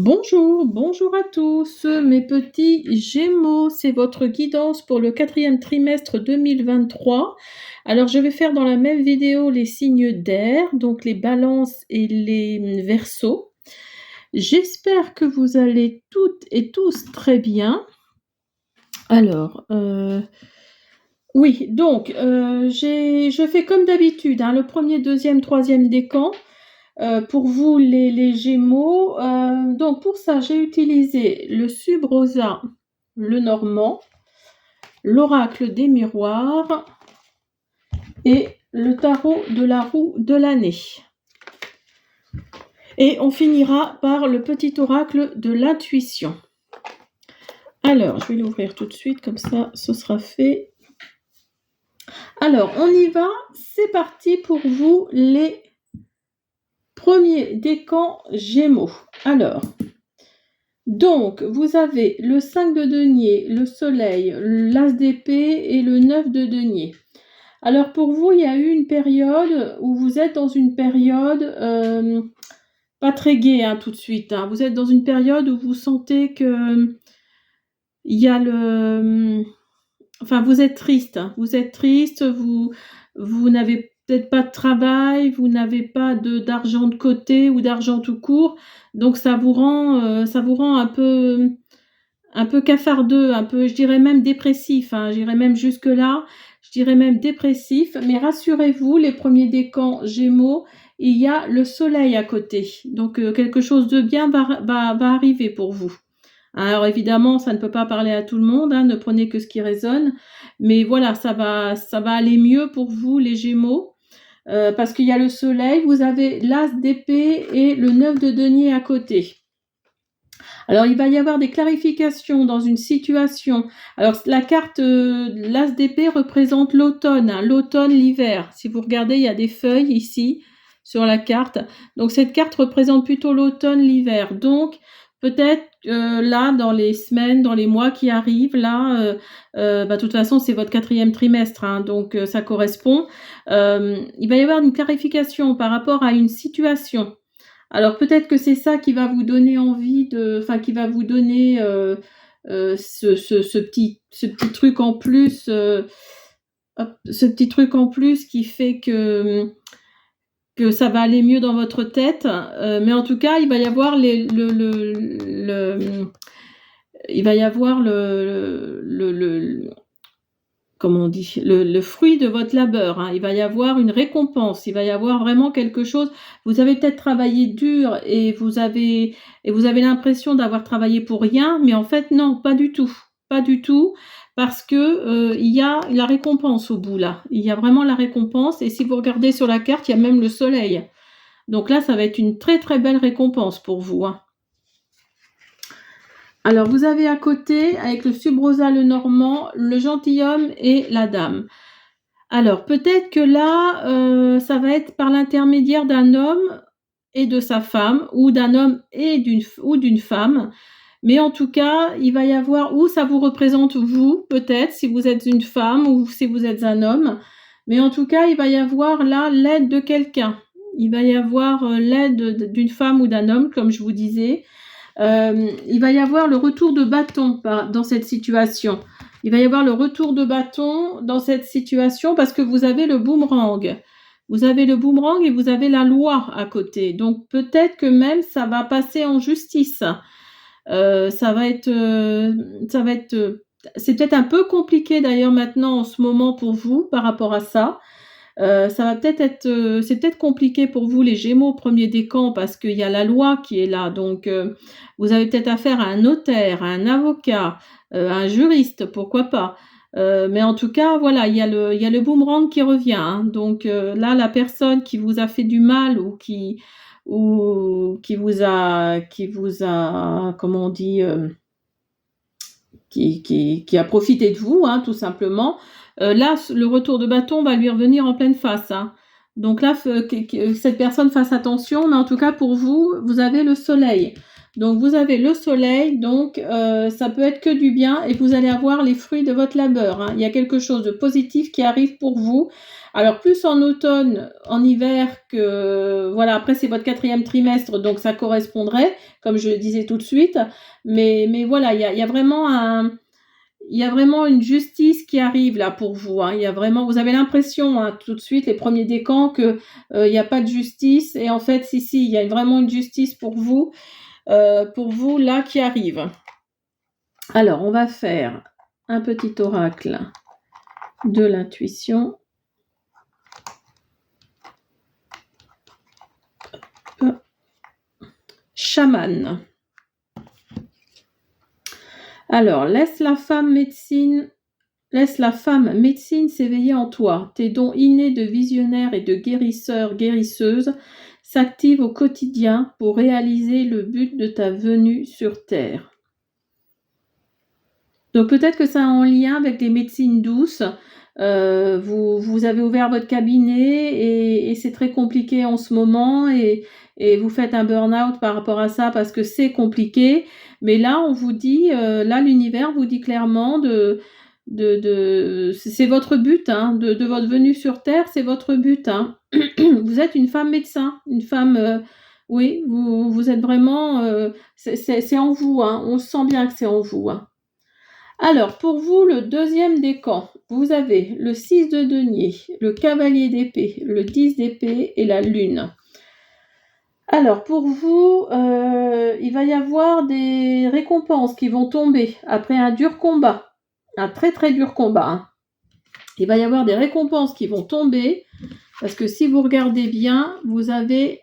Bonjour, bonjour à tous, mes petits Gémeaux. C'est votre guidance pour le quatrième trimestre 2023. Alors, je vais faire dans la même vidéo les signes d'air, donc les balances et les Verseaux. J'espère que vous allez toutes et tous très bien. Alors, oui, donc, je fais comme d'habitude, hein, le premier, deuxième, troisième décan. Pour vous les Gémeaux, donc pour ça, j'ai utilisé le Subrosa, le Normand, l'oracle des miroirs et le tarot de la roue de l'année. Et on finira par le petit oracle de l'intuition. Alors, je vais l'ouvrir tout de suite, comme ça, ce sera fait. Alors, on y va. C'est parti pour vous, les premiers décans Gémeaux. Alors, donc, vous avez le 5 de denier, le soleil, l'as d'épée et le 9 de denier. Alors, pour vous, il y a eu une période où vous êtes dans une période pas très gaie, hein, tout de suite. Hein. Vous êtes dans une période où vous sentez que il y a le... Enfin, vous êtes triste. Hein. Vous êtes triste, vous n'avez peut-être pas de travail, vous n'avez pas d'argent de côté ou d'argent tout court. Donc, ça vous rend un peu cafardeux, un peu, je dirais même dépressif. Hein. J'irais même jusque-là. Je dirais même dépressif. Mais rassurez-vous, les premiers décans Gémeaux, il y a le soleil à côté. Donc, quelque chose de bien va arriver pour vous. Alors évidemment, ça ne peut pas parler à tout le monde, hein, ne prenez que ce qui résonne, mais voilà, ça va aller mieux pour vous, les Gémeaux, parce qu'il y a le soleil, vous avez l'as d'épée et le 9 de denier à côté. Alors, il va y avoir des clarifications dans une situation. Alors, la carte, l'as d'épée représente l'automne, hein, l'automne, l'hiver. Si vous regardez, il y a des feuilles ici sur la carte. Donc, cette carte représente plutôt l'automne, l'hiver. Donc, peut-être là, dans les semaines, dans les mois qui arrivent, là, de toute façon, c'est votre quatrième trimestre, hein, donc ça correspond. Il va y avoir une clarification par rapport à une situation. Alors peut-être que c'est ça qui va vous donner envie qui va vous donner ce petit truc en plus, ce petit truc en plus qui fait que ça va aller mieux dans votre tête. Mais en tout cas, il va y avoir comment on dit, le fruit de votre labeur, hein. Il va y avoir une récompense, il va y avoir vraiment quelque chose. Vous avez peut-être travaillé dur et vous avez l'impression d'avoir travaillé pour rien, mais en fait non, pas du tout, parce que il y a la récompense au bout là. Il y a vraiment la récompense et si vous regardez sur la carte, il y a même le soleil. Donc là, ça va être une très très belle récompense pour vous, hein. Alors, vous avez à côté, avec le Subrosa, le Normand, le gentilhomme et la dame. Alors, peut-être que là, ça va être par l'intermédiaire d'un homme et de sa femme, ou d'un homme et d'une femme. Mais en tout cas, il va y avoir, ou ça vous représente vous, peut-être, si vous êtes une femme ou si vous êtes un homme. Mais en tout cas, il va y avoir là l'aide de quelqu'un. Il va y avoir l'aide d'une femme ou d'un homme, comme je vous disais. Il va y avoir le retour de bâton dans cette situation. Il va y avoir le retour de bâton dans cette situation parce que vous avez le boomerang. Vous avez le boomerang et vous avez la loi à côté. Donc peut-être que même ça va passer en justice. C'est peut-être un peu compliqué d'ailleurs maintenant en ce moment pour vous par rapport à ça. Ça va peut-être être, c'est peut-être compliqué pour vous les Gémeaux au premier décan parce qu'il y a la loi qui est là. Donc vous avez peut-être affaire à un notaire, à un avocat, un juriste, pourquoi pas. Mais en tout cas, voilà, il y a le boomerang qui revient. Hein. Donc là, la personne qui vous a fait du mal ou qui vous a, comment on dit, qui a profité de vous, hein, tout simplement. Là, le retour de bâton va lui revenir en pleine face. Hein. Donc là, que cette personne fasse attention, mais en tout cas pour vous, vous avez le soleil. Donc vous avez le soleil, donc ça peut être que du bien et vous allez avoir les fruits de votre labeur, hein. Il y a quelque chose de positif qui arrive pour vous. Alors plus en automne, en hiver que voilà, après c'est votre 4e trimestre, donc ça correspondrait, comme je le disais tout de suite. Mais voilà, il y a vraiment il y a vraiment une justice qui arrive là pour vous, hein. Il y a vraiment, vous avez l'impression, hein, tout de suite, les premiers décans, que il n'y a pas de justice. Et en fait, si, il y a vraiment une justice pour vous là qui arrive. Alors, on va faire un petit oracle de l'intuition. Chaman. Alors, laisse la femme médecine s'éveiller en toi. Tes dons innés de visionnaire et de guérisseuse s'activent au quotidien pour réaliser le but de ta venue sur Terre. Donc peut-être que ça a un lien avec les médecines douces. Vous avez ouvert votre cabinet et c'est très compliqué en ce moment et vous faites un burn-out par rapport à ça parce que c'est compliqué. Mais là, on vous dit, là, l'univers vous dit clairement c'est votre but, hein, de votre venue sur Terre, c'est votre but, hein. Vous êtes une femme médecin, une femme, oui, vous êtes vraiment, c'est en vous, hein, on sent bien que c'est en vous, hein. Alors, pour vous, le 2e décan, vous avez le 6 de denier, le cavalier d'épée, le 10 d'épée et la lune. Alors, pour vous, il va y avoir des récompenses qui vont tomber après un dur combat, un très très dur combat, hein. Il va y avoir des récompenses qui vont tomber, parce que si vous regardez bien, vous avez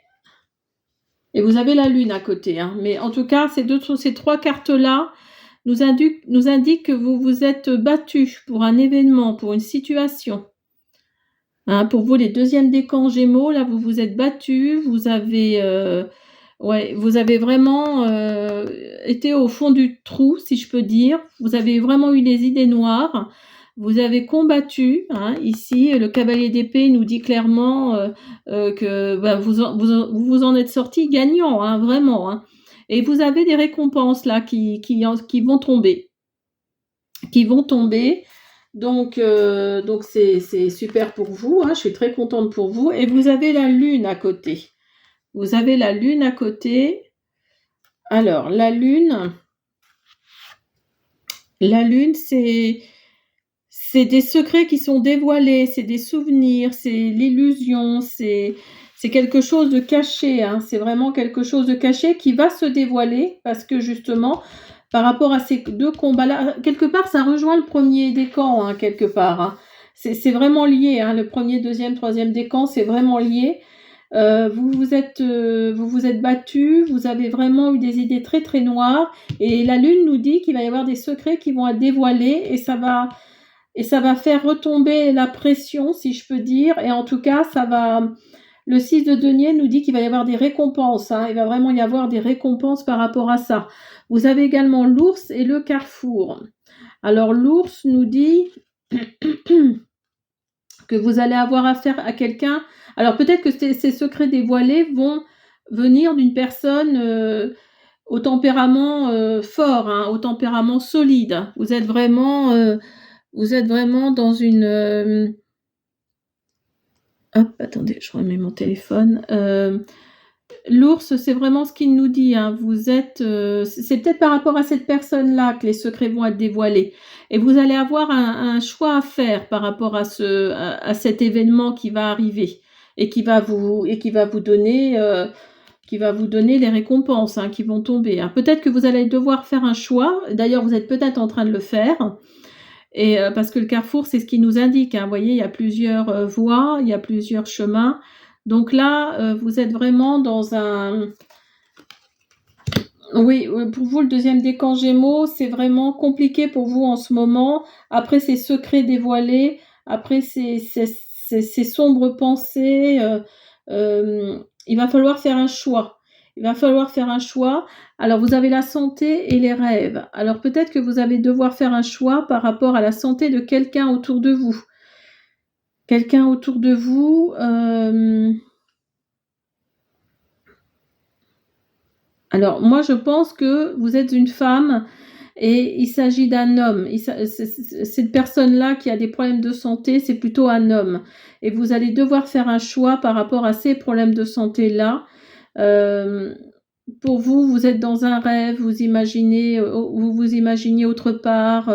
la lune à côté, hein. Mais en tout cas, ces 3 cartes-là nous indiquent que vous vous êtes battu pour un événement, pour une situation. Hein, pour vous, les 2e décans Gémeaux, là, vous vous êtes battu, vous avez vraiment été au fond du trou, si je peux dire. Vous avez vraiment eu des idées noires. Vous avez combattu, hein. Ici, le cavalier d'épée nous dit clairement que vous en êtes sorti gagnant, hein, vraiment, hein. Et vous avez des récompenses là qui vont tomber. Donc c'est super pour vous, hein. Je suis très contente pour vous. Et vous avez la lune à côté. Alors, la lune, c'est des secrets qui sont dévoilés, c'est des souvenirs, c'est l'illusion, c'est quelque chose de caché, hein. C'est vraiment quelque chose de caché qui va se dévoiler parce que justement, par rapport à ces 2 combats-là, quelque part, ça rejoint le 1er décan, hein, quelque part, hein. C'est vraiment lié, hein, le 1er, 2e, 3e décan, c'est vraiment lié. Vous vous êtes battus, vous avez vraiment eu des idées très très noires et la lune nous dit qu'il va y avoir des secrets qui vont être dévoilés et ça va faire retomber la pression, si je peux dire. Et en tout cas, le 6 de denier nous dit qu'il va y avoir des récompenses, hein. Il va vraiment y avoir des récompenses par rapport à ça. Vous avez également l'ours et le carrefour. Alors l'ours nous dit que vous allez avoir affaire à quelqu'un. Alors peut-être que ces secrets dévoilés vont venir d'une personne au tempérament fort, hein, au tempérament solide. Vous êtes vraiment dans une... Hop, attendez, je remets mon téléphone. L'ours, c'est vraiment ce qu'il nous dit, hein. C'est peut-être par rapport à cette personne-là que les secrets vont être dévoilés. Et vous allez avoir un choix à faire par rapport à cet événement qui va arriver et qui va vous donner les récompenses, hein, qui vont tomber, hein. Peut-être que vous allez devoir faire un choix. D'ailleurs, vous êtes peut-être en train de le faire. Et parce que le carrefour, c'est ce qui nous indique, hein. Vous voyez, il y a plusieurs voies, il y a plusieurs chemins. Donc là, vous êtes vraiment dans un... Oui, pour vous, le 2e décan Gémeaux, c'est vraiment compliqué pour vous en ce moment. Après ces secrets dévoilés, après ces sombres pensées, il va falloir faire un choix. Alors, vous avez la santé et les rêves. Alors, peut-être que vous allez devoir faire un choix par rapport à la santé de quelqu'un autour de vous. Alors, moi, je pense que vous êtes une femme et il s'agit d'un homme. Cette personne-là qui a des problèmes de santé, c'est plutôt un homme. Et vous allez devoir faire un choix par rapport à ces problèmes de santé-là. Euh, pour vous, vous êtes dans un rêve, vous vous imaginez autre part,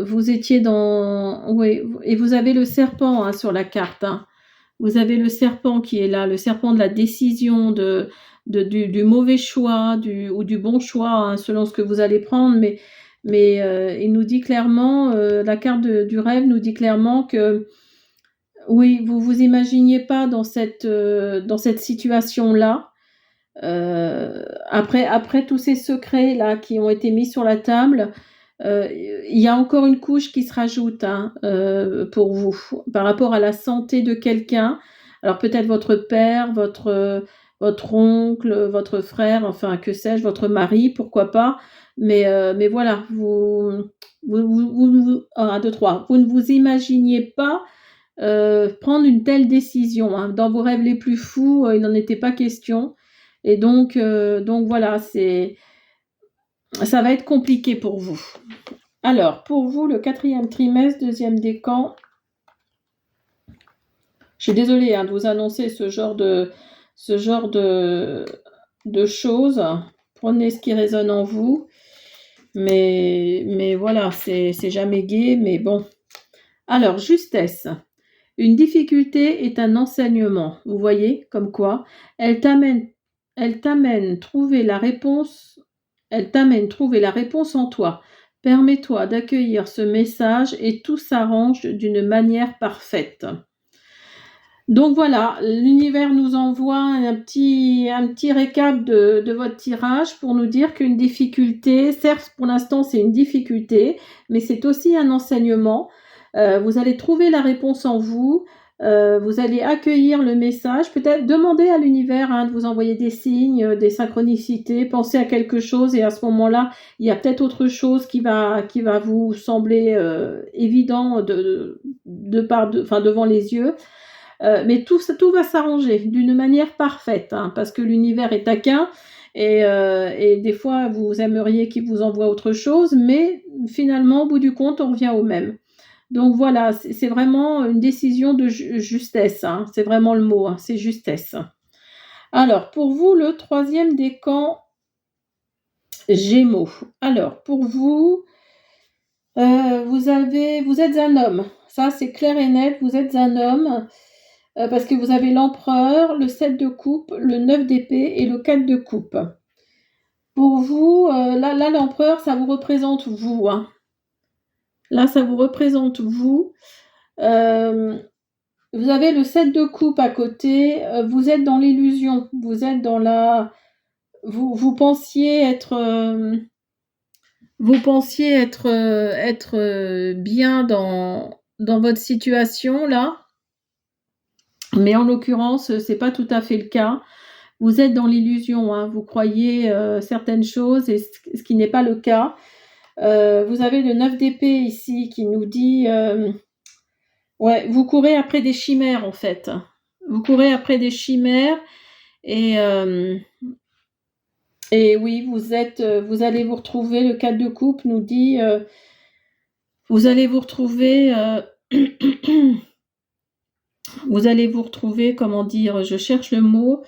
vous étiez dans... Oui, et vous avez le serpent hein, sur la carte. Hein. Vous avez le serpent qui est là, le serpent de la décision, du mauvais choix ou du bon choix, hein, selon ce que vous allez prendre. Mais il nous dit clairement, la carte du rêve nous dit clairement que oui, vous vous imaginiez pas dans cette situation-là. Après tous ces secrets là qui ont été mis sur la table, il y a encore une couche qui se rajoute hein, pour vous par rapport à la santé de quelqu'un. Alors peut-être votre père, votre oncle, votre frère, enfin que sais-je, votre mari, pourquoi pas. Mais voilà, un, deux, trois, vous ne vous imaginiez pas prendre une telle décision. Hein. Dans vos rêves les plus fous, il n'en était pas question. Et donc voilà, ça va être compliqué pour vous. Alors, pour vous, le 4e trimestre, 2e décan, je suis désolée hein, de vous annoncer ce genre de choses. Prenez ce qui résonne en vous. Mais voilà, c'est jamais gai, mais bon. Alors, justesse. Une difficulté est un enseignement. Vous voyez, comme quoi, elle t'amène trouver la réponse en toi. Permets-toi d'accueillir ce message et tout s'arrange d'une manière parfaite. Donc voilà, l'univers nous envoie un petit récap de votre tirage pour nous dire qu'une difficulté, certes pour l'instant c'est une difficulté, mais c'est aussi un enseignement. Vous allez trouver la réponse en vous. Vous allez accueillir le message, peut-être demander à l'univers hein, de vous envoyer des signes, des synchronicités, penser à quelque chose et à ce moment-là, il y a peut-être autre chose qui va vous sembler évident devant les yeux. Mais tout va s'arranger d'une manière parfaite, hein, parce que l'univers est taquin et des fois vous aimeriez qu'il vous envoie autre chose, mais finalement au bout du compte on revient au même. Donc voilà, c'est vraiment une décision de justesse, hein. C'est vraiment le mot, hein, c'est justesse. Alors, pour vous, le 3e décan Gémeaux. Alors, pour vous, vous êtes un homme. Ça, c'est clair et net, vous êtes un homme, parce que vous avez l'empereur, le 7 de coupe, le 9 d'épée et le 4 de coupe. Pour vous, là l'empereur, ça vous représente vous, hein. Là, ça vous représente vous. Vous avez le 7 de coupe à côté, vous êtes dans l'illusion, vous êtes dans la... Vous pensiez être bien dans votre situation là, mais en l'occurrence, c'est pas tout à fait le cas. Vous êtes dans l'illusion, hein, vous croyez certaines choses et ce qui n'est pas le cas. Vous avez le 9 d'épée ici qui nous dit... ouais, vous courez après des chimères en fait. Vous courez après des chimères et oui, vous allez vous retrouver. Le 4 de coupe nous dit, vous allez vous retrouver, vous allez vous retrouver, comment dire, je cherche le mot,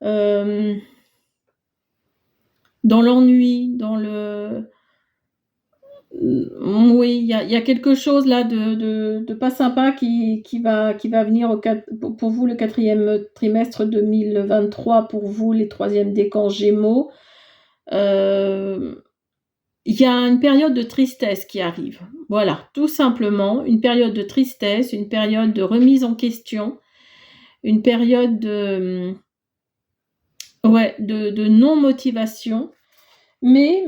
dans l'ennui, dans le... Oui, il y a quelque chose là de pas sympa qui va venir pour vous le 4e trimestre 2023, pour vous les 3e décans Gémeaux. Il y a une période de tristesse qui arrive. Voilà, tout simplement, une période de tristesse, une période de remise en question, une période de non-motivation. Mais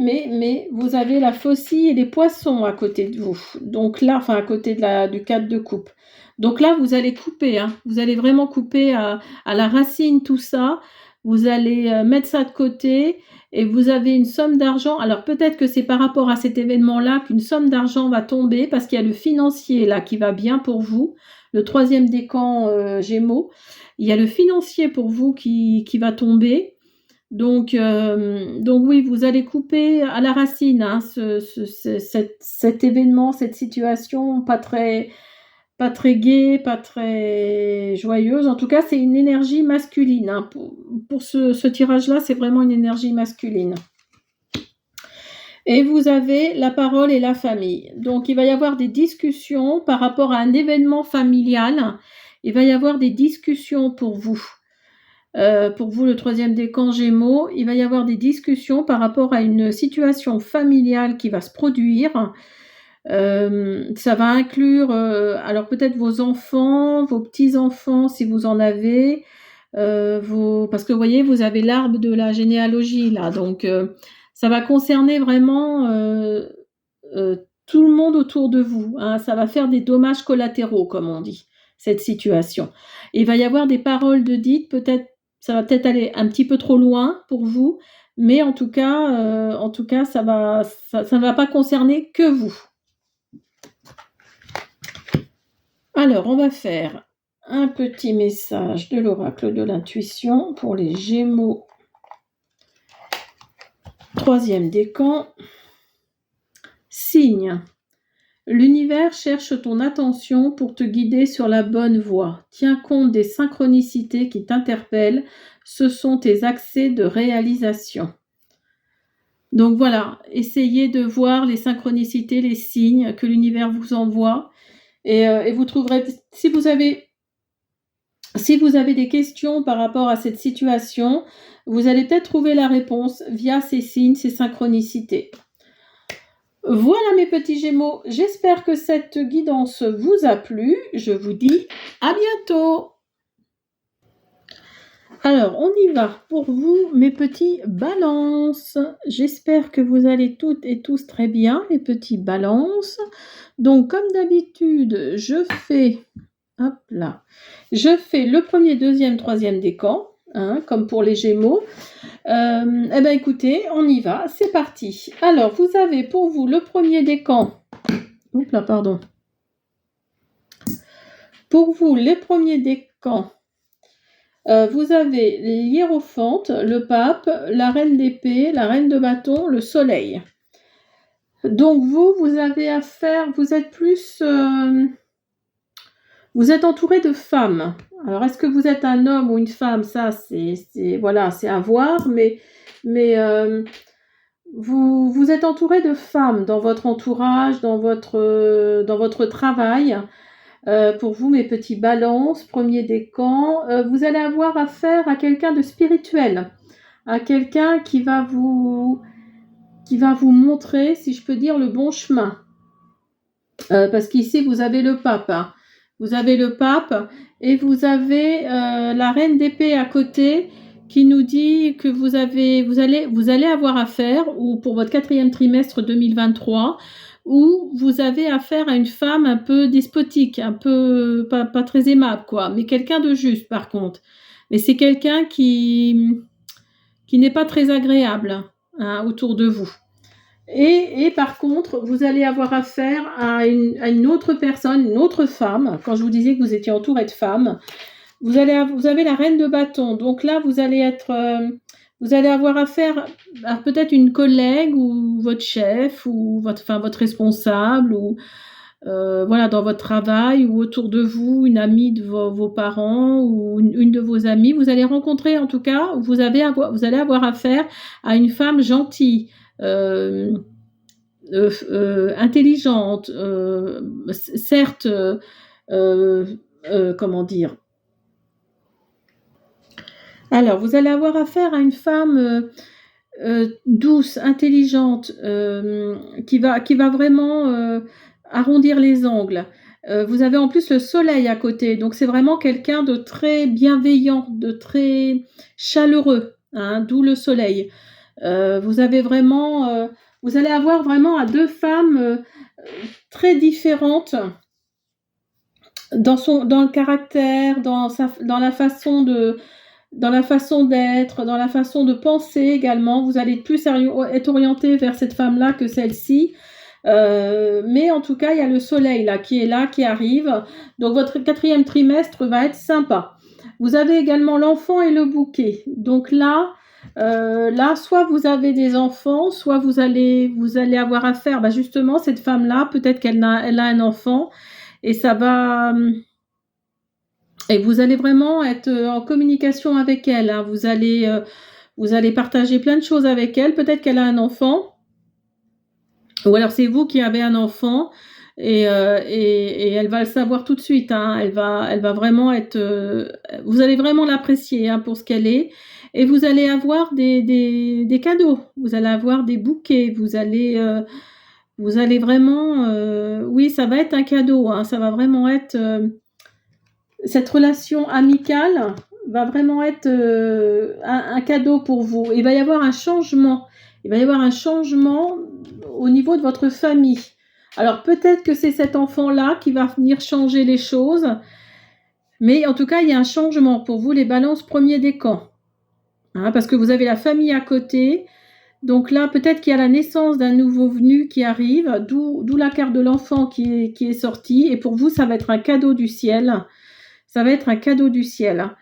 vous avez la faucille et les poissons à côté de vous. Donc là, enfin à côté du 4 de coupe. Donc là, vous allez couper, hein. Vous allez vraiment couper à la racine tout ça. Vous allez mettre ça de côté et vous avez une somme d'argent. Alors peut-être que c'est par rapport à cet événement-là qu'une somme d'argent va tomber parce qu'il y a le financier là qui va bien pour vous. Le 3e décan Gémeaux. Il y a le financier pour vous qui va tomber. Donc oui, vous allez couper à la racine hein, cet événement, cette situation pas très gaie, pas très joyeuse. En tout cas, c'est une énergie masculine. Hein. Pour ce tirage-là, c'est vraiment une énergie masculine. Et vous avez la parole et la famille. Donc, il va y avoir des discussions par rapport à un événement familial. Il va y avoir des discussions pour vous. Pour vous, le troisième décan Gémeaux, il va y avoir des discussions par rapport à une situation familiale qui va se produire. Ça va inclure, alors peut-être vos enfants, vos petits-enfants si vous en avez, parce que vous voyez, vous avez l'arbre de la généalogie là, donc ça va concerner vraiment tout le monde autour de vous. Hein. Ça va faire des dommages collatéraux, comme on dit, cette situation. Il va y avoir des paroles de dites, peut-être, ça va peut-être aller un petit peu trop loin pour vous, mais en tout cas, ça ne va pas concerner que vous. Alors, on va faire un petit message de l'oracle de l'intuition pour les Gémeaux. Troisième décan. Signe. L'univers cherche ton attention pour te guider sur la bonne voie. Tiens compte des synchronicités qui t'interpellent. Ce sont tes accès de réalisation. Donc voilà, essayez de voir les synchronicités, les signes que l'univers vous envoie. Et vous trouverez, si vous avez des questions par rapport à cette situation, vous allez peut-être trouver la réponse via ces signes, ces synchronicités. Voilà mes petits Gémeaux, j'espère que cette guidance vous a plu. Je vous dis à bientôt. Alors, on y va pour vous, mes petits balances. J'espère que vous allez toutes et tous très bien, mes petits balances. Donc, comme d'habitude, je fais le premier, deuxième, troisième décan, hein, comme pour les Gémeaux. Écoutez, on y va, c'est parti. Alors, vous avez pour vous le premier décan. Pour vous, les premiers décans, vous avez l'hiérophante, le pape, la reine d'épée, la reine de bâton, le soleil. Donc vous avez affaire, vous êtes plus... vous êtes entouré de femmes. Alors, est-ce que vous êtes un homme ou une femme? Ça, c'est à voir, mais vous êtes entouré de femmes dans votre entourage, dans votre travail. Pour vous, mes petits balances, premier décan, vous allez avoir affaire à quelqu'un de spirituel, à quelqu'un qui va vous montrer, si je peux dire, le bon chemin. Parce qu'ici, vous avez le pape. Hein. Vous avez le pape et vous avez la reine d'épée à côté qui nous dit que vous allez avoir affaire, ou pour votre 4e trimestre 2023, où vous avez affaire à une femme un peu despotique, un peu pas très aimable, quoi, mais quelqu'un de juste par contre. Mais c'est quelqu'un qui n'est pas très agréable hein, autour de vous. Et par contre, vous allez avoir affaire à une autre personne, une autre femme. Quand je vous disais que vous étiez entouré de femmes, vous avez la reine de bâton. Donc là, vous allez avoir affaire à peut-être une collègue ou votre chef ou votre responsable ou dans votre travail ou autour de vous, une amie de vos parents ou une de vos amies. Vous allez rencontrer, en tout cas, vous allez avoir affaire à une femme gentille. Intelligente, certes, comment dire. Alors, vous allez avoir affaire à une femme douce, intelligente, qui va vraiment arrondir les angles. Vous avez en plus le soleil à côté, donc c'est vraiment quelqu'un de très bienveillant, de très chaleureux, hein, d'où le soleil. Vous allez avoir vraiment à deux femmes très différentes dans le caractère, dans la façon d'être, dans la façon de penser également. Vous allez plus être orienté vers cette femme-là que celle-ci. Mais en tout cas, il y a le soleil qui arrive. Donc votre 4e trimestre va être sympa. Vous avez également l'enfant et le bouquet. Donc là, Là, soit vous avez des enfants, soit vous allez avoir affaire, justement, cette femme-là, peut-être elle a un enfant, et ça va, et vous allez vraiment être en communication avec elle, hein. Vous allez partager plein de choses avec elle. Peut-être qu'elle a un enfant, ou alors c'est vous qui avez un enfant, et elle va le savoir tout de suite, hein. Elle va vraiment être. Vous allez vraiment l'apprécier, hein, pour ce qu'elle est, et vous allez avoir des cadeaux. Vous allez avoir des bouquets. Vous allez vraiment. Oui, ça va être un cadeau, hein. Ça va vraiment être. Cette relation amicale va vraiment être un cadeau pour vous. Il va y avoir un changement. Il va y avoir un changement au niveau de votre famille. Alors peut-être que c'est cet enfant-là qui va venir changer les choses, mais en tout cas, il y a un changement pour vous, les balances premier décan. Hein, parce que vous avez la famille à côté. Donc là, peut-être qu'il y a la naissance d'un nouveau venu qui arrive, d'où la carte de l'enfant qui est sortie. Et pour vous, ça va être un cadeau du ciel. Ça va être un cadeau du ciel, hein.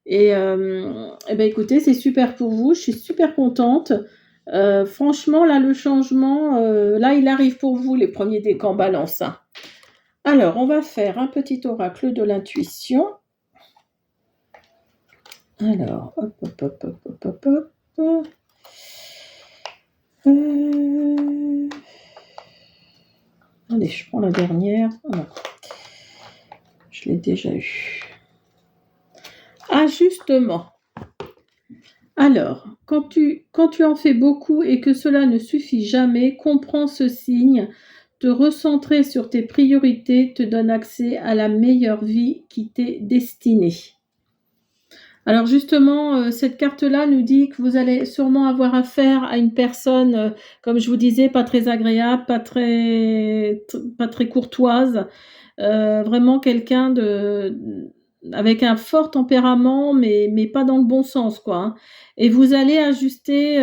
Et ben écoutez, c'est super pour vous. Je suis super contente. Franchement, là, le changement, là, il arrive pour vous, les premiers décans balance, hein. Alors, on va faire un petit oracle de l'intuition. Alors, hop, hop, hop, hop, hop, hop, hop. Allez, je prends la dernière. Ah non. Je l'ai déjà eu. Ajustement. Alors, quand tu en fais beaucoup et que cela ne suffit jamais, comprends ce signe. Te recentrer sur tes priorités te donne accès à la meilleure vie qui t'est destinée. Alors justement, cette carte-là nous dit que vous allez sûrement avoir affaire à une personne, comme je vous disais, pas très agréable, pas très courtoise, vraiment quelqu'un avec un fort tempérament, mais pas dans le bon sens, quoi, hein. Et vous allez ajuster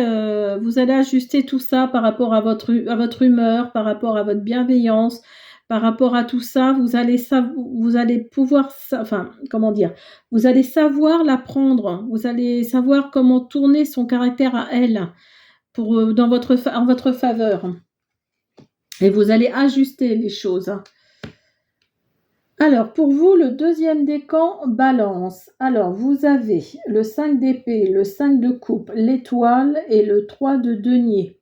tout ça par rapport à votre humeur, par rapport à votre bienveillance, par rapport à tout ça, vous allez pouvoir, enfin, comment dire, vous allez savoir l'apprendre, vous allez savoir comment tourner son caractère à elle pour, en votre faveur. Et vous allez ajuster les choses. Alors, pour vous, le deuxième décan, balance. Alors, vous avez le 5 d'épée, le 5 de coupe, l'étoile et le 3 de denier.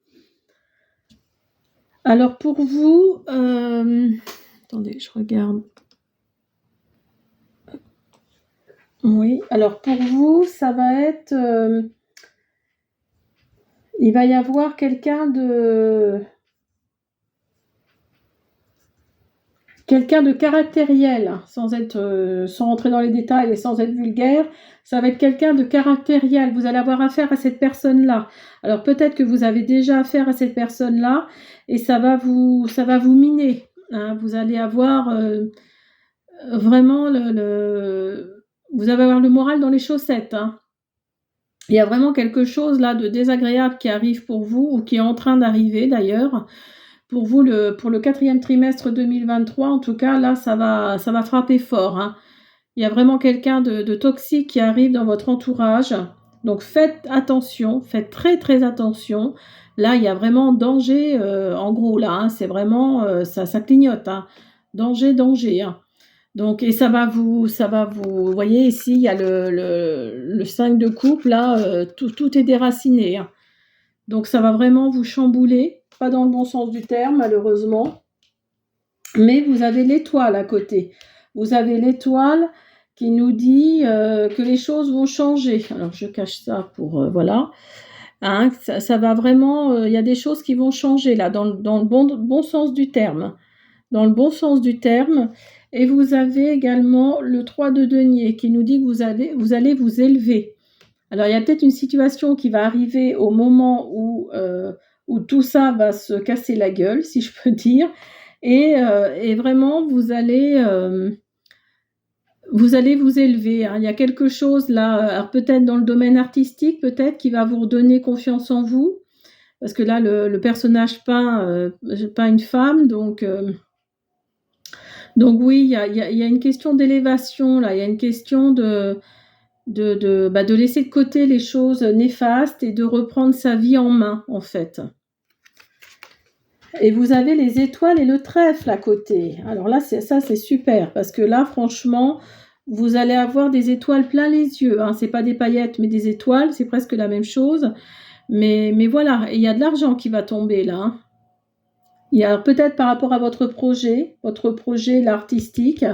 Alors, pour vous, attendez, je regarde. Oui, alors pour vous, ça va être... il va y avoir quelqu'un de caractériel, sans rentrer dans les détails et sans être vulgaire. Ça va être quelqu'un de caractériel. Vous allez avoir affaire à cette personne-là. Alors peut-être que vous avez déjà affaire à cette personne-là et ça va vous miner, hein. Vous allez avoir vraiment vous allez avoir le moral dans les chaussettes, hein. Il y a vraiment quelque chose là de désagréable qui arrive pour vous, ou qui est en train d'arriver d'ailleurs. Pour vous, pour le 4e trimestre 2023, en tout cas, là, ça va frapper fort, hein. Il y a vraiment quelqu'un de toxique qui arrive dans votre entourage. Donc faites attention, faites très très attention. Là, il y a vraiment danger, en gros, là, hein, c'est vraiment, ça clignote, hein. Danger, danger, hein. Donc, et vous voyez ici, il y a le 5 de coupe, là, tout est déraciné, hein. Donc, ça va vraiment vous chambouler, pas dans le bon sens du terme, malheureusement. Mais vous avez l'étoile à côté. Vous avez l'étoile qui nous dit que les choses vont changer. Alors, je cache ça pour... voilà. Hein, ça va vraiment... il y a des choses qui vont changer, là, dans le bon sens du terme. Dans le bon sens du terme. Et vous avez également le 3 de denier qui nous dit que vous allez vous élever. Alors, il y a peut-être une situation qui va arriver au moment où tout ça va se casser la gueule, si je peux dire. Et vraiment, vous allez vous élever, hein. Il y a quelque chose là, alors peut-être dans le domaine artistique, peut-être, qui va vous redonner confiance en vous. Parce que là, le personnage peint une femme, donc oui, il y a une question d'élévation là, il y a une question de laisser de côté les choses néfastes et de reprendre sa vie en main, en fait. Et vous avez les étoiles et le trèfle à côté. Alors là, c'est super, parce que là, franchement, vous allez avoir des étoiles plein les yeux. Hein. C'est pas des paillettes, mais des étoiles, c'est presque la même chose. Mais voilà, et il y a de l'argent qui va tomber là. Hein. Il y a peut-être par rapport à votre projet l'artistique,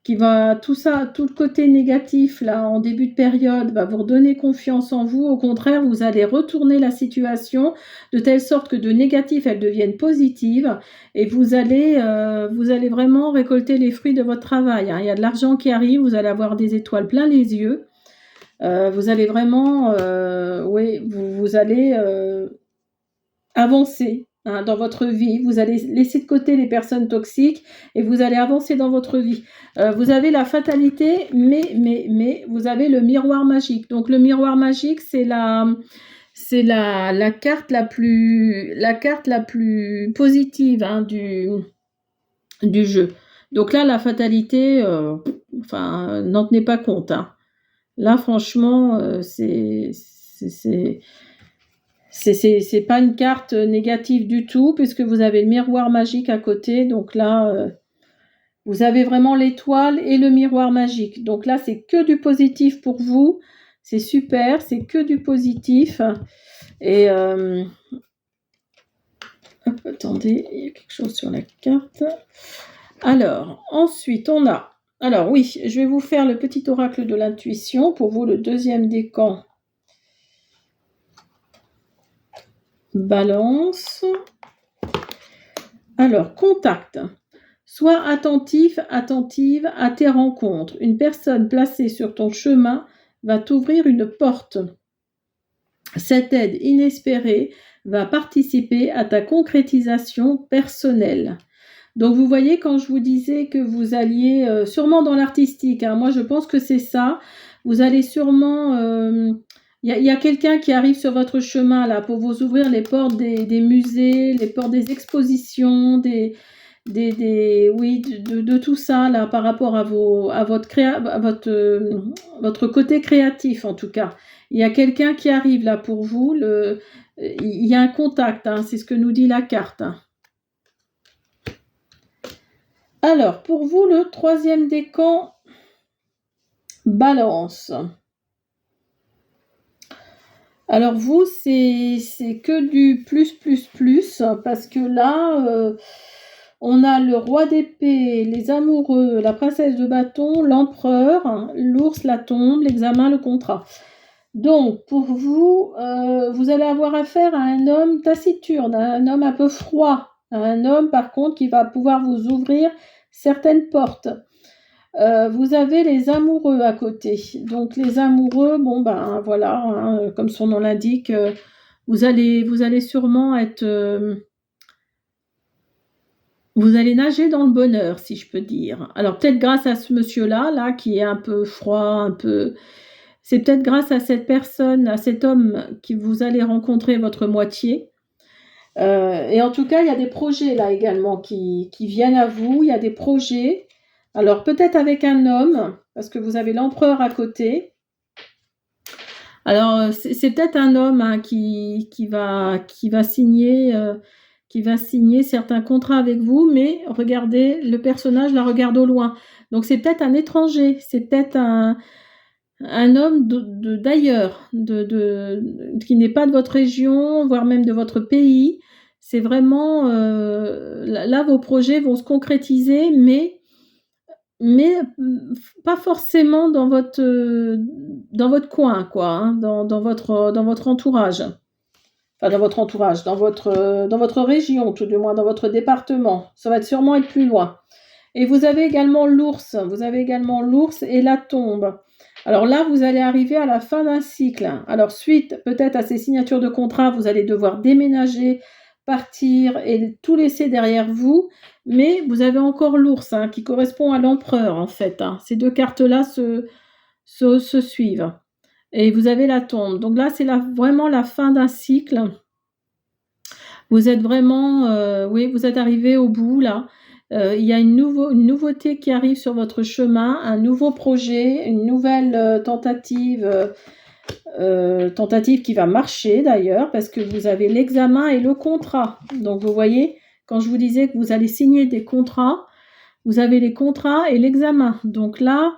qui va, tout ça, tout le côté négatif là en début de période va vous redonner confiance en vous. Au contraire, vous allez retourner la situation de telle sorte que de négatif elle devienne positive et vous allez vraiment récolter les fruits de votre travail. Hein. Il y a de l'argent qui arrive, vous allez avoir des étoiles plein les yeux. Vous allez vraiment, oui, vous allez avancer. Hein, dans votre vie, vous allez laisser de côté les personnes toxiques et vous allez avancer dans votre vie. Vous avez la fatalité, mais vous avez le miroir magique. Donc le miroir magique, c'est la carte la plus positive hein, du jeu. Donc là, la fatalité, n'en tenez pas compte. Hein. Là, franchement, c'est pas une carte négative du tout, puisque vous avez le miroir magique à côté. Donc là, vous avez vraiment l'étoile et le miroir magique. Donc là, c'est que du positif pour vous. C'est super, c'est que du positif. Et attendez, il y a quelque chose sur la carte. Alors, ensuite, on a... Alors oui, je vais vous faire le petit oracle de l'intuition. Pour vous, le deuxième décan. Balance. Alors, contact. Sois attentif, attentive à tes rencontres. Une personne placée sur ton chemin va t'ouvrir une porte. Cette aide inespérée va participer à ta concrétisation personnelle. Donc, vous voyez, quand je vous disais que vous alliez, sûrement dans l'artistique, hein, moi je pense que c'est ça, vous allez sûrement... Il y a quelqu'un qui arrive sur votre chemin là pour vous ouvrir les portes des musées, les portes des expositions, de tout ça là par rapport à votre côté créatif en tout cas. Il y a quelqu'un qui arrive là pour vous. Il y a un contact, hein, c'est ce que nous dit la carte. Hein. Alors pour vous le troisième décan, Balance. Alors vous, c'est que du plus, parce que là, on a le roi d'épée, les amoureux, la princesse de bâton, l'empereur, l'ours, la tombe, l'examen, le contrat. Donc, pour vous, vous allez avoir affaire à un homme taciturne, à un homme un peu froid, à un homme, par contre, qui va pouvoir vous ouvrir certaines portes. Vous avez les amoureux à côté. Donc les amoureux, bon ben voilà, hein, comme son nom l'indique, vous allez sûrement être... vous allez nager dans le bonheur, si je peux dire. Alors peut-être grâce à ce monsieur-là, là, qui est un peu froid, un peu... C'est peut-être grâce à cette personne, à cet homme que vous allez rencontrer votre moitié. Et en tout cas, il y a des projets là également qui viennent à vous. Il y a des projets... Alors, peut-être avec un homme, parce que vous avez l'empereur à côté. Alors, c'est peut-être un homme hein, qui va signer certains contrats avec vous, mais regardez, le personnage la regarde au loin. Donc, c'est peut-être un étranger, c'est peut-être un homme d'ailleurs, qui n'est pas de votre région, voire même de votre pays. C'est vraiment... là, vos projets vont se concrétiser, mais pas forcément dans votre coin, quoi, hein, dans votre entourage. Enfin, dans votre entourage, dans votre région, tout du moins, dans votre département. Ça va sûrement être plus loin. Et vous avez également l'ours. Et la tombe. Alors là, vous allez arriver à la fin d'un cycle. Alors, suite peut-être à ces signatures de contrat, vous allez devoir déménager, partir et tout laisser derrière vous. Mais vous avez encore l'ours hein, qui correspond à l'empereur en fait. Hein. Ces deux cartes-là se suivent. Et vous avez la tombe. Donc là, c'est vraiment la fin d'un cycle. Vous êtes vraiment... oui, vous êtes arrivé au bout là. Il y a une nouveauté qui arrive sur votre chemin, un nouveau projet, une nouvelle tentative qui va marcher d'ailleurs, parce que vous avez l'examen et le contrat. Donc vous voyez, quand je vous disais que vous allez signer des contrats, vous avez les contrats et l'examen. Donc là,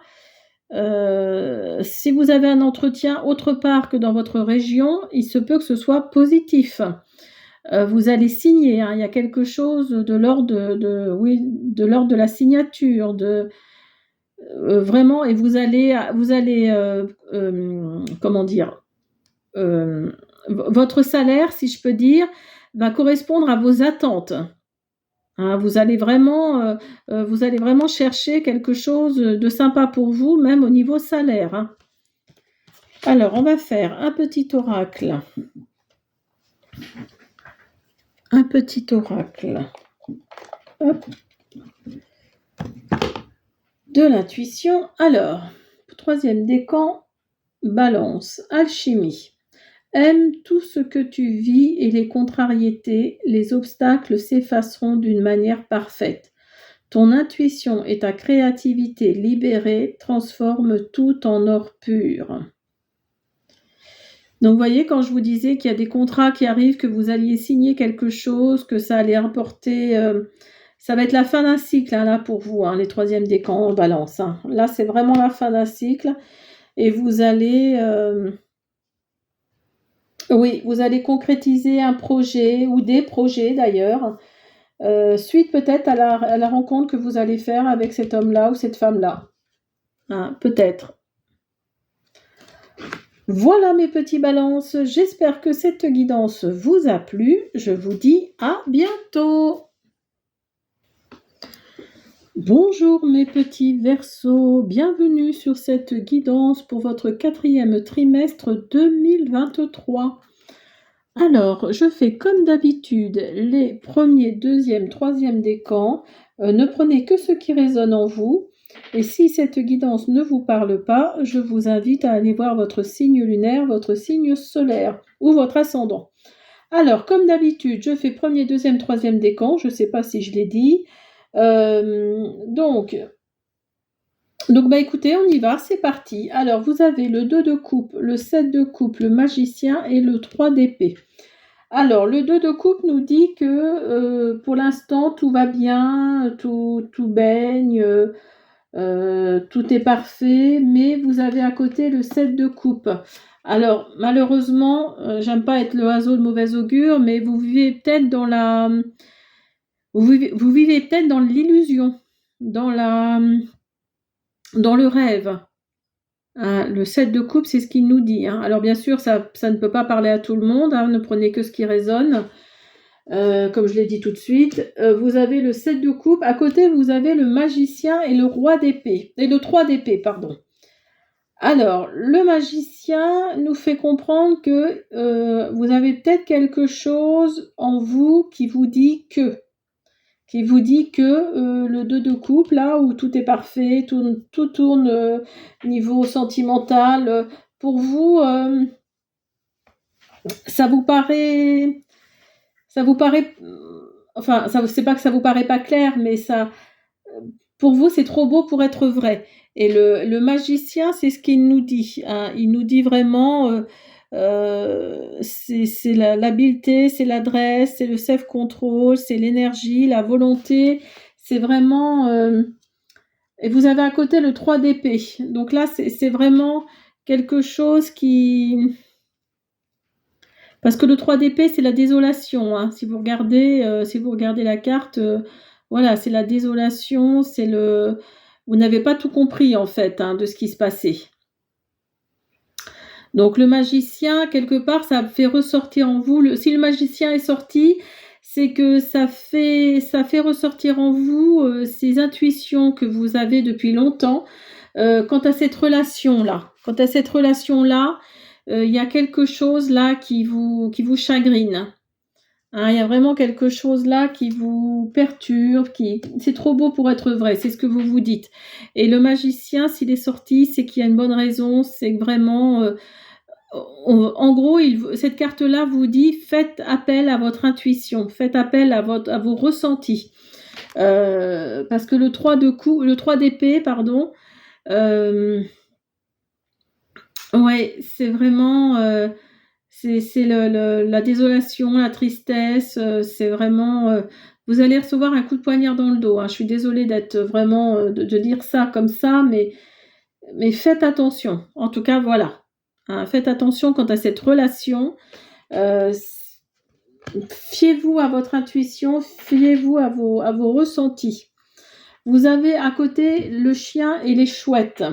si vous avez un entretien autre part que dans votre région, il se peut que ce soit positif. Vous allez signer, hein, il y a quelque chose de l'ordre de l'ordre de la signature, vraiment, et vous allez comment dire, votre salaire, si je peux dire, va correspondre à vos attentes. Hein, vous allez vraiment chercher quelque chose de sympa pour vous, même au niveau salaire. Hein. Alors, on va faire un petit oracle. Un petit oracle. Hop. De l'intuition. Alors, troisième décan, balance, alchimie. Aime tout ce que tu vis et les contrariétés, les obstacles s'effaceront d'une manière parfaite. Ton intuition et ta créativité libérée transforment tout en or pur. Donc, vous voyez, quand je vous disais qu'il y a des contrats qui arrivent, que vous alliez signer quelque chose, que ça allait apporter... ça va être la fin d'un cycle, hein, là, pour vous, hein, les troisièmes décans en balance. Hein. Là, c'est vraiment la fin d'un cycle. Et vous allez... oui, vous allez concrétiser un projet, ou des projets d'ailleurs, suite peut-être à la rencontre que vous allez faire avec cet homme-là ou cette femme-là. Hein, peut-être. Voilà mes petits balances, j'espère que cette guidance vous a plu. Je vous dis à bientôt. Bonjour mes petits Verseaux, bienvenue sur cette guidance pour votre 4e trimestre 2023. Alors, je fais comme d'habitude les premiers, 2e, 3e décans. Ne prenez que ce qui résonne en vous. Et si cette guidance ne vous parle pas, je vous invite à aller voir votre signe lunaire, votre signe solaire ou votre ascendant. Alors, comme d'habitude, je fais premier, 2e, 3e décan. Je ne sais pas si je l'ai dit. Donc, écoutez, on y va, c'est parti. Alors, vous avez le 2 de coupe, le 7 de coupe, le magicien et le 3 d'épée. Alors, le 2 de coupe nous dit que pour l'instant, tout va bien, tout baigne, tout est parfait, mais vous avez à côté le 7 de coupe. Alors, malheureusement, j'aime pas être le oiseau de mauvais augure, mais vous vivez peut-être dans vous vivez peut-être dans l'illusion, dans le rêve. Hein, le 7 de coupe, c'est ce qu'il nous dit. Hein. Alors bien sûr, ça ne peut pas parler à tout le monde, hein, ne prenez que ce qui résonne. Comme je l'ai dit tout de suite, vous avez le 7 de coupe, à côté vous avez le magicien et le roi d'épée, et le 3 d'épée, pardon. Alors, le magicien nous fait comprendre que vous avez peut-être quelque chose en vous qui vous dit que le 2 de coupe, là où tout est parfait, tout tourne niveau sentimental, pour vous, ça vous paraît, enfin, c'est pas que ça vous paraît pas clair, mais ça, pour vous, c'est trop beau pour être vrai. Et le magicien, c'est ce qu'il nous dit. Hein. Il nous dit vraiment, c'est l'habileté, c'est l'adresse, c'est le self-control, c'est l'énergie, la volonté. C'est vraiment... et vous avez à côté le 3 d'épée. Donc là, c'est vraiment quelque chose qui... Parce que le 3 d'épée, c'est la désolation. Hein. Si vous regardez la carte, voilà, c'est la désolation, c'est le... Vous n'avez pas tout compris, en fait, hein, de ce qui se passait. Donc, le magicien, quelque part, ça fait ressortir en vous... Si le magicien est sorti, c'est que ça fait ressortir en vous ces intuitions que vous avez depuis longtemps quant à cette relation-là. Il y a quelque chose là qui vous chagrine. Hein, il y a vraiment quelque chose là qui vous perturbe, c'est trop beau pour être vrai, c'est ce que vous vous dites. Et le magicien, s'il est sorti, c'est qu'il y a une bonne raison, c'est vraiment... en gros, cette carte-là vous dit, faites appel à votre intuition, faites appel à vos ressentis. Parce que le 3 d'épée, pardon, ouais, c'est vraiment, c'est la désolation, la tristesse, c'est vraiment, vous allez recevoir un coup de poignard dans le dos, hein. Je suis désolée d'être vraiment, de dire ça comme ça, mais faites attention. En tout cas, voilà, hein, faites attention quant à cette relation. Fiez-vous à votre intuition, fiez-vous à vos ressentis. Vous avez à côté le chien et les chouettes.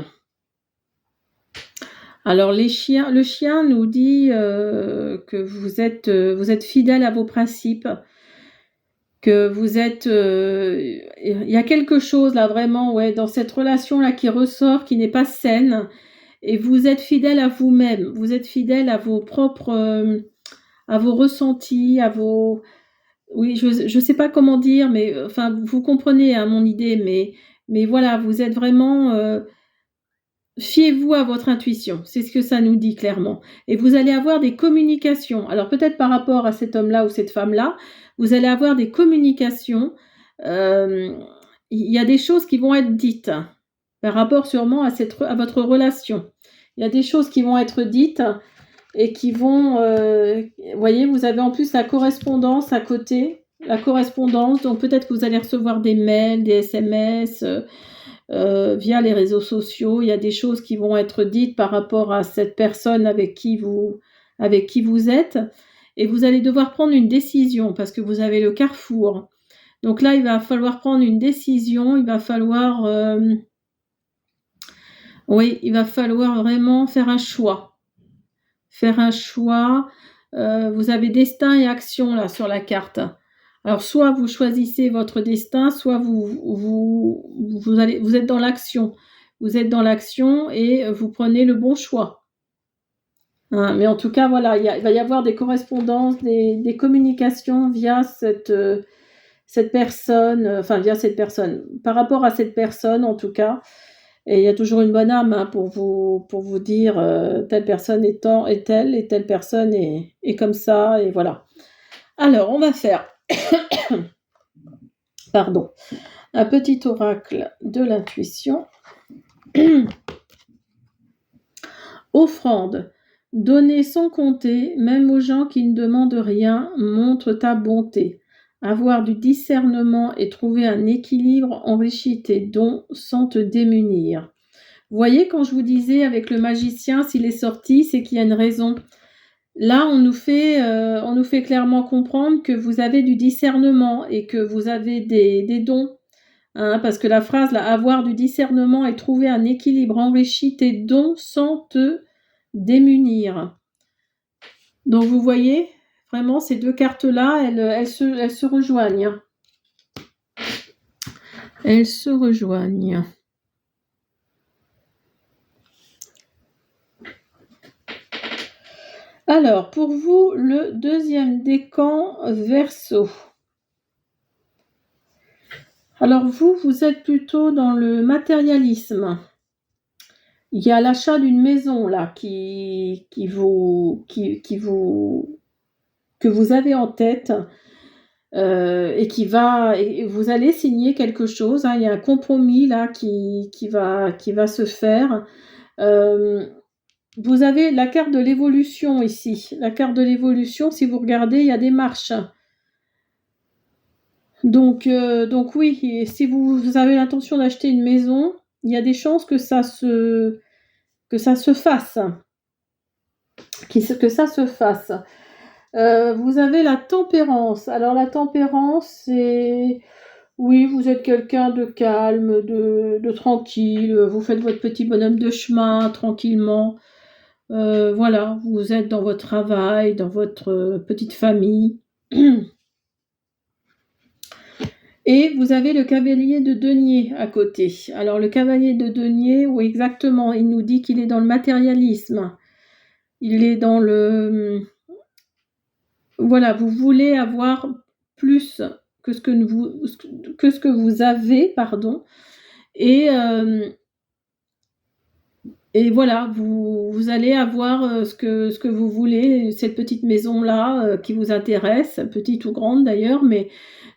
Alors le chien nous dit que vous êtes fidèle à vos principes, que vous êtes, il y a quelque chose là vraiment, ouais, dans cette relation là qui ressort, qui n'est pas saine, et vous êtes fidèle à vous-même, vous êtes fidèle à vos propres, à vos ressentis, à vos, oui, je sais pas comment dire, mais enfin vous comprenez hein, mon idée, mais voilà, vous êtes vraiment, fiez-vous à votre intuition, c'est ce que ça nous dit clairement. Et vous allez avoir des communications. Alors peut-être par rapport à cet homme-là ou cette femme-là, vous allez avoir des communications. Il y a des choses qui vont être dites par rapport sûrement à votre relation. Il y a des choses qui vont être dites et qui vont... vous voyez, vous avez en plus la correspondance à côté. La correspondance, donc peut-être que vous allez recevoir des mails, des SMS... via les réseaux sociaux, il y a des choses qui vont être dites par rapport à cette personne avec qui vous êtes, et vous allez devoir prendre une décision parce que vous avez le carrefour. Donc là, il va falloir prendre une décision, il va falloir il va falloir vraiment faire un choix. Faire un choix. Vous avez destin et action là sur la carte. Alors, soit vous choisissez votre destin, soit vous êtes dans l'action. Vous êtes dans l'action et vous prenez le bon choix. Hein, mais en tout cas, voilà, il va y avoir des correspondances, des communications via cette personne, enfin via cette personne, par rapport à cette personne en tout cas. Et il y a toujours une bonne âme hein, pour vous dire telle personne est telle et telle personne est comme ça, et voilà. Alors, on va faire pardon, un petit oracle de l'intuition. Offrande. Donner sans compter, même aux gens qui ne demandent rien, montre ta bonté. Avoir du discernement et trouver un équilibre enrichit tes dons sans te démunir. Vous voyez, quand je vous disais avec le magicien, s'il est sorti, c'est qu'il y a une raison. Là, on nous fait clairement comprendre que vous avez du discernement et que vous avez des dons. Hein, parce que la phrase, là, avoir du discernement et trouver un équilibre enrichit tes dons sans te démunir. Donc, vous voyez, vraiment, ces deux cartes-là, elles se rejoignent. Elles se rejoignent. Alors, pour vous, le deuxième décan, Verseau. Alors, vous êtes plutôt dans le matérialisme. Il y a l'achat d'une maison, là, que vous avez en tête, et vous allez signer quelque chose, hein. Il y a un compromis, là, qui va se faire. Vous avez la carte de l'évolution ici. La carte de l'évolution, si vous regardez, il y a des marches. Donc oui, si vous avez l'intention d'acheter une maison, il y a des chances que ça se fasse. Que ça se fasse. Vous avez la tempérance. Alors la tempérance, c'est... Oui, vous êtes quelqu'un de calme, de tranquille. Vous faites votre petit bonhomme de chemin tranquillement. Voilà, vous êtes dans votre travail, dans votre petite famille. Et vous avez le cavalier de denier à côté. Alors le cavalier de denier, oui exactement, il nous dit qu'il est dans le matérialisme. Il est dans le... Voilà, vous voulez avoir plus que ce que vous avez, pardon. Et et voilà, vous allez avoir ce que vous voulez, cette petite maison-là qui vous intéresse, petite ou grande d'ailleurs,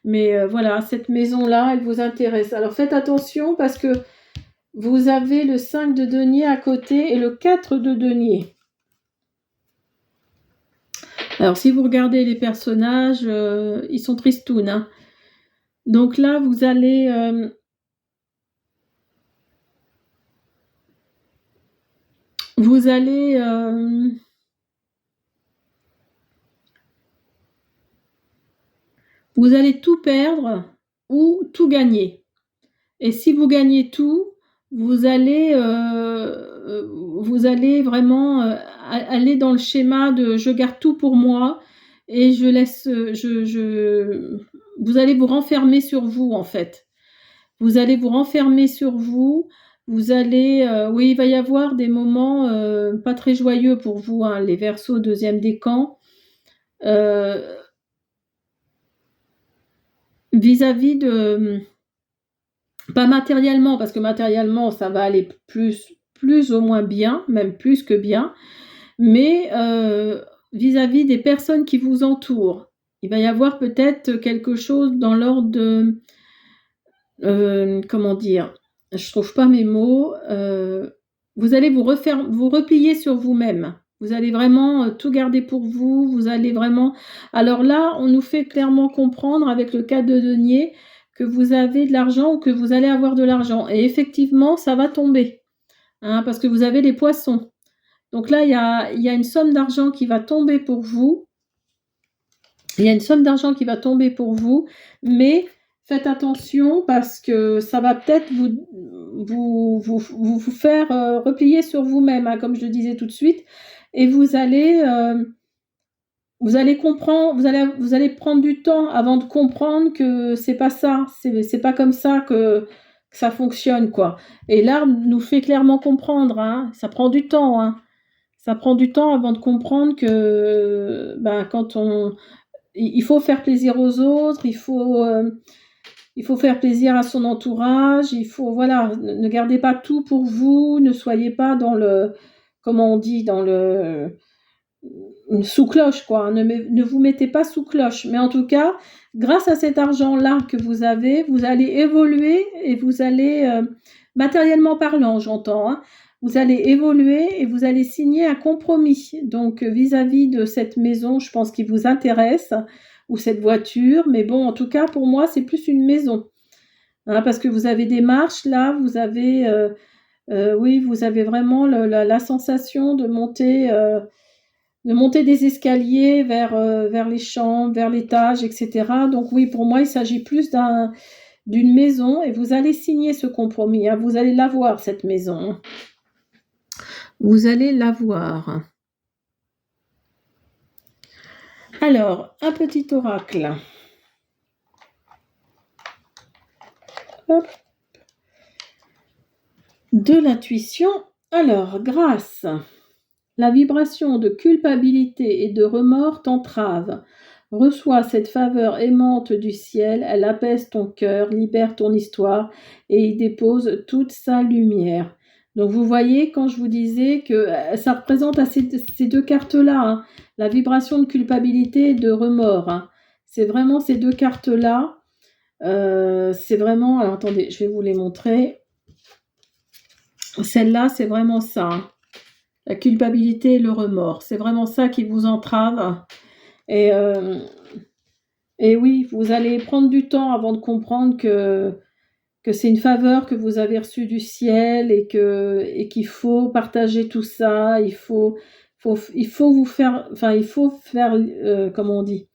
mais voilà, cette maison-là, elle vous intéresse. Alors faites attention parce que vous avez le 5 de denier à côté et le 4 de denier. Alors si vous regardez les personnages, ils sont tristounes, hein. Donc là, vous allez vous allez vous allez tout perdre ou tout gagner. Et si vous gagnez tout, vous allez vraiment aller dans le schéma de je garde tout pour moi et je laisse, vous allez vous renfermer sur vous en fait. Vous allez vous renfermer sur vous. Vous allez, oui, il va y avoir des moments pas très joyeux pour vous, hein, les Verseaux, deuxième décan. Vis-à-vis de, pas matériellement, parce que matériellement, ça va aller plus ou moins bien, même plus que bien, mais vis-à-vis des personnes qui vous entourent. Il va y avoir peut-être quelque chose dans l'ordre de, comment dire? Je trouve pas mes mots. Vous allez vous replier sur vous-même. Vous allez vraiment tout garder pour vous. Vous allez vraiment. Alors là, on nous fait clairement comprendre avec le cas de denier que vous avez de l'argent ou que vous allez avoir de l'argent. Et effectivement, ça va tomber, hein, parce que vous avez les poissons. Donc là, il y a une somme d'argent qui va tomber pour vous. Il y a une somme d'argent qui va tomber pour vous, mais faites attention parce que ça va peut-être vous faire replier sur vous-même, hein, comme je le disais tout de suite, et vous allez comprendre, vous allez prendre du temps avant de comprendre que c'est pas ça, c'est pas comme ça que ça fonctionne, quoi. Et l'arbre nous fait clairement comprendre, hein, ça prend du temps, hein. Ça prend du temps avant de comprendre que ben, quand il faut faire plaisir aux autres, il faut faire plaisir à son entourage, il faut, voilà, ne gardez pas tout pour vous, ne soyez pas dans le, comment on dit, dans le, sous cloche, quoi. Ne vous mettez pas sous cloche. Mais en tout cas, grâce à cet argent-là que vous avez, vous allez évoluer et vous allez, matériellement parlant, j'entends, hein, vous allez évoluer et vous allez signer un compromis. Donc, vis-à-vis de cette maison, je pense qu'il vous intéresse, ou cette voiture. Mais bon, en tout cas, pour moi, c'est plus une maison. Hein, parce que vous avez des marches, là, vous avez, oui, vous avez vraiment la sensation de monter des escaliers vers les chambres, vers l'étage, etc. Donc oui, pour moi, il s'agit plus d'une maison et vous allez signer ce compromis, hein. Vous allez l'avoir, cette maison. Vous allez l'avoir. Alors, un petit oracle. Hop. De l'intuition. Alors, grâce. La vibration de culpabilité et de remords t'entrave. Reçois cette faveur aimante du ciel, elle apaise ton cœur, libère ton histoire et y dépose toute sa lumière. Donc vous voyez, quand je vous disais que ça représente à ces deux cartes-là, hein, la vibration de culpabilité et de remords, hein. C'est vraiment ces deux cartes-là. C'est vraiment... Alors attendez, je vais vous les montrer. Celle-là, c'est vraiment ça, hein. La culpabilité et le remords. C'est vraiment ça qui vous entrave. Et oui, vous allez prendre du temps avant de comprendre que c'est une faveur que vous avez reçue du ciel et qu'il faut partager tout ça. Il faut vous faire, enfin, il faut faire, comment on dit?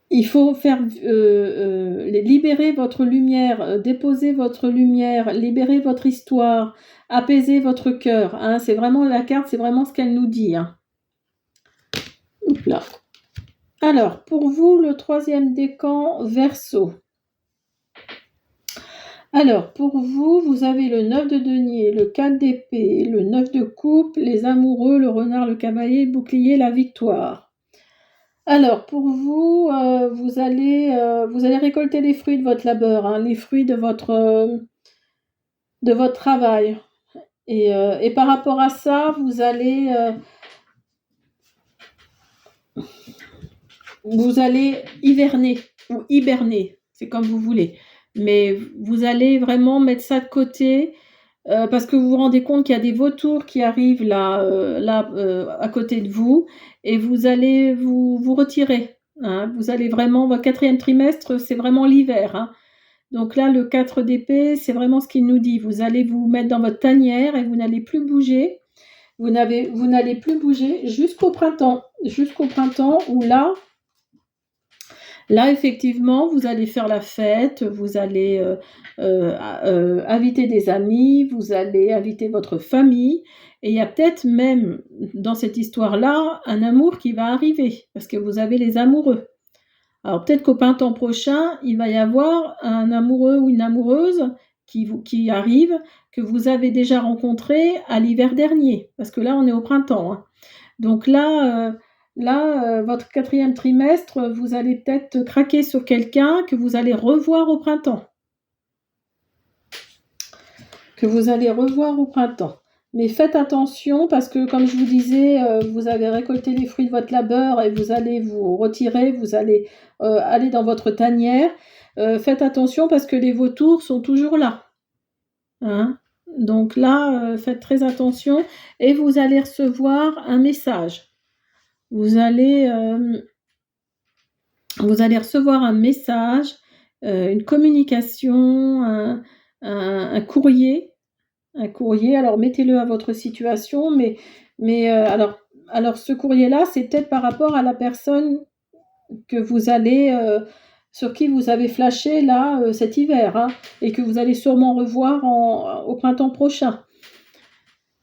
Il faut faire libérer votre lumière, déposer votre lumière, libérer votre histoire, apaiser votre cœur, hein. C'est vraiment la carte, c'est vraiment ce qu'elle nous dit, hein. Oups là. Alors, pour vous, le troisième décan, Verseau. Alors, pour vous, vous avez le 9 de denier, le 4 d'épée, le 9 de coupe, les amoureux, le renard, le cavalier, le bouclier, la victoire. Alors, pour vous, vous allez récolter les fruits de votre labeur, hein, les fruits de votre... de votre travail. Et par rapport à ça, vous allez hiverner ou hiberner, c'est comme vous voulez. Mais vous allez vraiment mettre ça de côté parce que vous vous rendez compte qu'il y a des vautours qui arrivent à côté de vous et vous allez vous retirer. Hein. Vous allez vraiment, votre 4e trimestre, c'est vraiment l'hiver. Hein. Donc là, le 4 d'épée, c'est vraiment ce qu'il nous dit. Vous allez vous mettre dans votre tanière et vous n'allez plus bouger. Vous n'allez plus bouger jusqu'au printemps. Jusqu'au printemps où là, effectivement, vous allez faire la fête, vous allez inviter des amis, vous allez inviter votre famille. Et il y a peut-être même, dans cette histoire-là, un amour qui va arriver, parce que vous avez les amoureux. Alors peut-être qu'au printemps prochain, il va y avoir un amoureux ou une amoureuse qui arrive, que vous avez déjà rencontré à l'hiver dernier, parce que là, on est au printemps. Hein. Donc là, votre 4e trimestre, vous allez peut-être craquer sur quelqu'un que vous allez revoir au printemps. Mais faites attention parce que, comme je vous disais, vous avez récolté les fruits de votre labeur et vous allez vous retirer, vous allez aller dans votre tanière. Faites attention parce que les vautours sont toujours là. Hein. Donc là, faites très attention et vous allez recevoir un message. Vous allez recevoir un message, une communication, un courrier. Un courrier, alors mettez-le à votre situation, alors ce courrier-là, c'est peut-être par rapport à la personne que vous allez, sur qui vous avez flashé là cet hiver, hein, et que vous allez sûrement revoir au printemps prochain.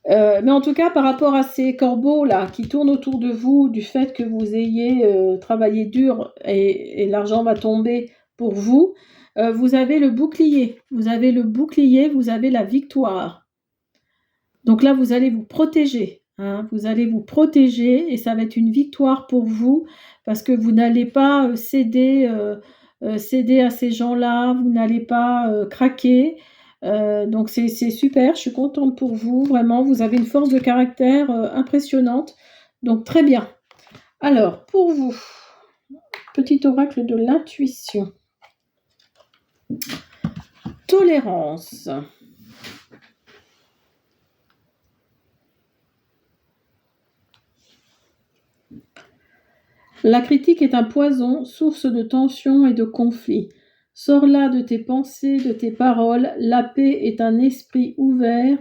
Mais en tout cas, par rapport à ces corbeaux là qui tournent autour de vous, du fait que vous ayez travaillé dur et l'argent va tomber pour vous, vous avez le bouclier. Vous avez la victoire. Donc là, vous allez vous protéger. Hein, vous allez vous protéger et ça va être une victoire pour vous parce que vous n'allez pas céder à ces gens-là, vous n'allez pas craquer. Donc c'est super, je suis contente pour vous, vraiment, vous avez une force de caractère impressionnante. Donc très bien. Alors, pour vous, petit oracle de l'intuition. Tolérance. La critique est un poison, source de tension et de conflit. Sors-la de tes pensées, de tes paroles. La paix est un esprit ouvert.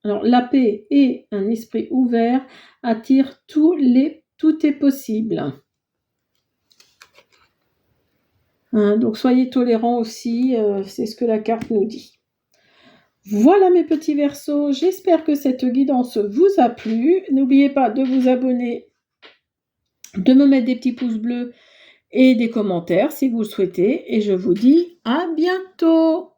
Alors, la paix et un esprit ouvert attirent tout est possible. Hein, donc, soyez tolérants aussi, c'est ce que la carte nous dit. Voilà mes petits Verseaux, j'espère que cette guidance vous a plu. N'oubliez pas de vous abonner, de me mettre des petits pouces bleus et des commentaires si vous le souhaitez. Et je vous dis à bientôt.